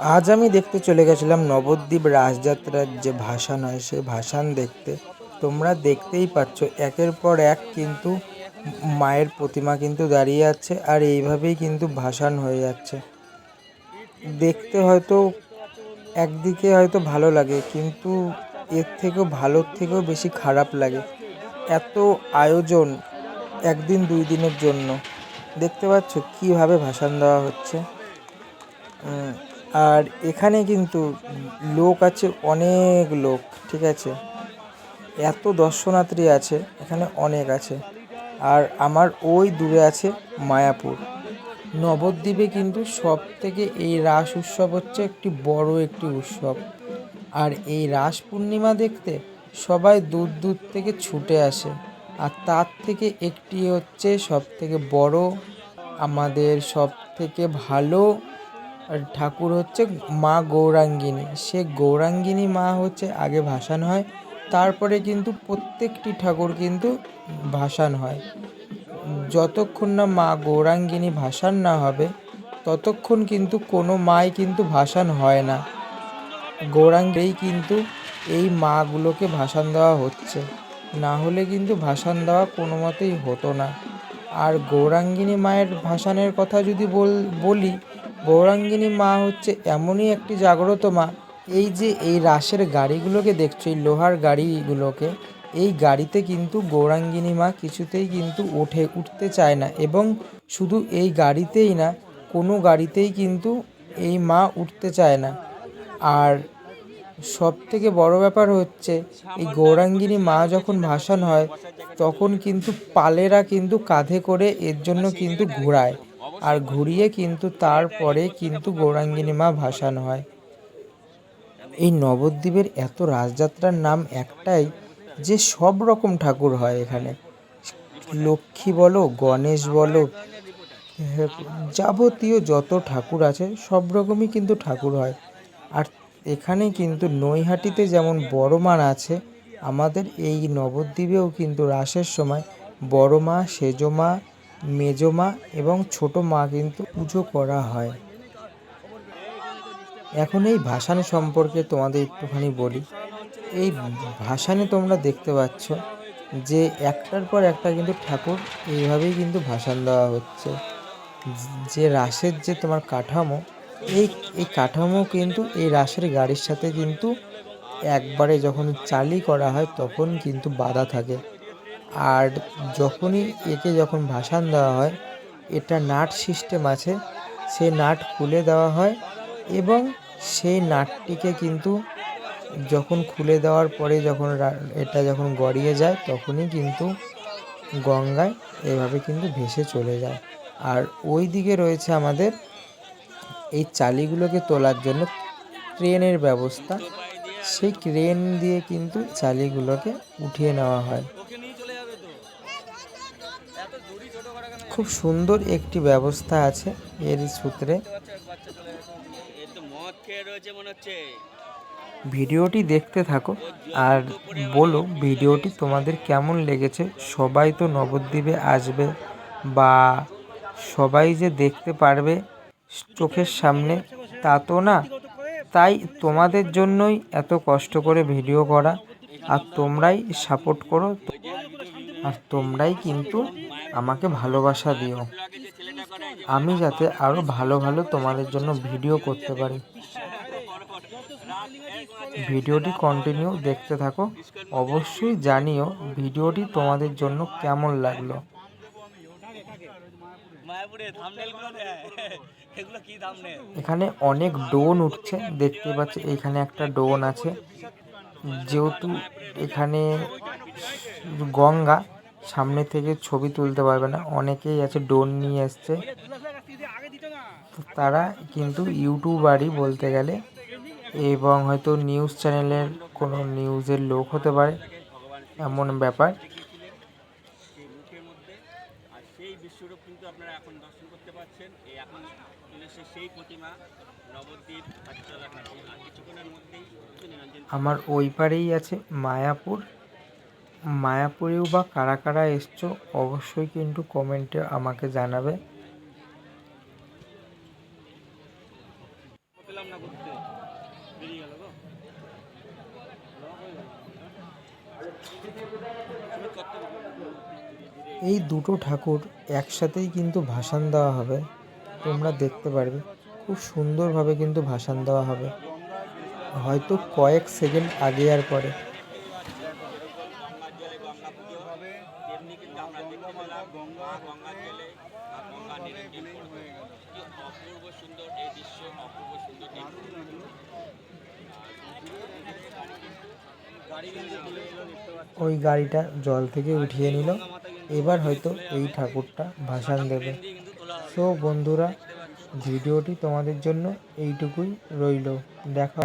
আজ আমি দেখতে চলে গেছিলাম নবদ্বীপ রাসযাত্রার যে ভাসান হয় সেই ভাসান দেখতে। তোমরা দেখতেই পাচ্ছ একের পর এক কিন্তু মায়ের প্রতিমা কিন্তু দাঁড়িয়ে আছে, আর এইভাবেই কিন্তু ভাসান হয়ে যাচ্ছে। দেখতে হয়তো একদিকে হয়তো ভালো লাগে, কিন্তু এর থেকেও ভালোর থেকেও বেশি খারাপ লাগে। এত আয়োজন একদিন 2 দিনের জন্য, দেখতে পাচ্ছ কীভাবে ভাসান দেওয়া হচ্ছে। আর এখানে কিন্তু লোক আছে, অনেক লোক, ঠিক আছে। এত দর্শনার্থী আছে এখানে, অনেক আছে। আর আমার ওই দূরে আছে মায়াপুর। নবদ্বীপে কিন্তু সব থেকে এই রাস উৎসব হচ্ছে একটি বড় একটি উৎসব। আর এই রাস পূর্ণিমা দেখতে সবাই দূর দূর থেকে ছুটে আসে। আর তার থেকে একটি হচ্ছে সব থেকে বড়, আমাদের সব থেকে ভালো ঠাকুর হচ্ছে মা গৌরাঙ্গিনী। সে গৌরাঙ্গিনী মা হচ্ছে আগে ভাসান হয়, তারপরে কিন্তু প্রত্যেকটি ঠাকুর কিন্তু ভাসান হয়। যতক্ষণ না মা গৌরাঙ্গিনী ভাসান না হবে ততক্ষণ কিন্তু কোনো মাই কিন্তু ভাসান হয় না। গৌরাঙ্গেই কিন্তু এই মাগুলোকে ভাসান দেওয়া হচ্ছে, না হলে কিন্তু ভাসান দেওয়া কোনো মতেই হতো না। আর গৌরাঙ্গিনী মায়ের ভাসানের কথা যদি বলি, গৌরাঙ্গিনী মা হচ্ছে এমনই একটি জাগ্রত মা। এই যে এই রাসের গাড়িগুলোকে দেখছো, এই লোহার গাড়িগুলোকে, এই গাড়িতে কিন্তু গৌরাঙ্গিনী মা কিছুতেই কিন্তু উঠতে চায় না। এবং শুধু এই গাড়িতেই না, কোনো গাড়িতেই কিন্তু এই মা উঠতে চায় না। আর সব থেকে বড় ব্যাপার হচ্ছে, এই গৌরাঙ্গিনী মা যখন ভাসান হয় তখন কিন্তু পালেরা কিন্তু কাঁধে করে এর জন্য কিন্তু ঘোরায়, আর ঘুরিয়ে কিন্তু তারপরে কিন্তু গৌরাঙ্গিনী মা ভাসান হয়। এই নবদ্বীপের এত রাসযাত্রার নাম একটাই যে সব রকম ঠাকুর হয় এখানে। লক্ষ্মী বলো, গণেশ বলো, যাবতীয় যত ঠাকুর আছে সব রকমই কিন্তু ঠাকুর হয়। আর এখানে কিন্তু নৈহাটিতে যেমন বড় মা আছে, আমাদের এই নবদ্বীপেও কিন্তু রাসের সময় বড় মা, সেজ মা, মেজ মা এবং ছোট মা কিন্তু পুজো করা হয়। এখন এই ভাসান সম্পর্কে তোমাদের একটুখানি বলি। এই ভাসানে তোমরা দেখতে পাচ্ছ যে একটার পর একটা কিন্তু ঠাকুর এইভাবেই কিন্তু ভাসান দেওয়া হচ্ছে। যে রাসের যে তোমার কাঠামো, এই কাঠামো কিন্তু এই রাসের গাড়ির সাথে কিন্তু একবারে যখন চালি করা হয় তখন কিন্তু বাঁধা থাকে। আর যখনই যখন ভাসান দেওয়া হয়, এটা নাট সিস্টেম আছে, সেই নাট খুলে দেওয়া হয় এবং সেই নাটটিকে কিন্তু যখন খুলে দেওয়ার পরে যখন এটা যখন গড়িয়ে যায় তখনই কিন্তু গঙ্গায় এভাবে কিন্তু ভেসে চলে যায়। আর ওই দিকে রয়েছে আমাদের এই চালিগুলোকে তোলার জন্য ক্রেনের ব্যবস্থা। সেই ক্রেন দিয়ে কিন্তু চালিগুলোকে উঠিয়ে নেওয়া হয়। খুব সুন্দর একটি ব্যবস্থা আছে এর সূত্রে। ভিডিওটি দেখতে থাকো আর বলো ভিডিওটি তোমাদের কেমন লেগেছে। সবাই তো নবদ্বীপে আসবে বা সবাই যে দেখতে পারবে চোখের সামনে তা তো না, তাই তোমাদের জন্যই এত কষ্ট করে ভিডিও করা। আর তোমরাই সাপোর্ট করো, আর তোমরাই কিন্তু আমাকে ভালোবাসা দিও, আমি যাতে আরও ভালো ভালো তোমাদের জন্য ভিডিও করতে পারি। ভিডিওটি কন্টিনিউ দেখতে থাকো, অবশ্যই জানিও ভিডিওটি তোমাদের জন্য কেমন লাগলো। এখানে অনেক ড্রোন উঠছে, দেখতে পাচ্ছ এখানে একটা ড্রোন আছে। যেহেতু এখানে গঙ্গা, সামনে থেকে ছবি তুলতে পারবে না, অনেকেই আছে ড্রোন নিয়ে এসছে। তারা কিন্তু ইউটিউবারই বলতে গেলে, এবং হয়তো নিউজ চ্যানেলের কোনো নিউজের লোক হতে পারে, এমন ব্যাপার। সেই বিশ্বরূপ কিন্তু আপনারা এখন দর্শন করতে পাচ্ছেন। এই এখন চলেছে সেই প্রতিমা নবদ্বীপ। আমার ওই পারেই আছে মায়াপুর। মায়াপুরেও বা কারা কারা এসছো অবশ্যই কিন্তু কমেন্টে আমাকে জানাবে। এই দুটো ঠাকুর একসাথেই কিন্তু ভাসান দেওয়া হবে, তোমরা দেখতে পারবে। খুব সুন্দরভাবে কিন্তু ভাসান দেওয়া হবে, হয়তো কয়েক সেকেন্ড আগে আর পরে। ওই গাড়িটা জল থেকে উঠিয়ে নিল, এবার হয়তো এই ঠাকুরটা ভাসান দেবে। সো বন্ধুরা, ভিডিওটি তোমাদের জন্য এইটুকুই রইল। দেখা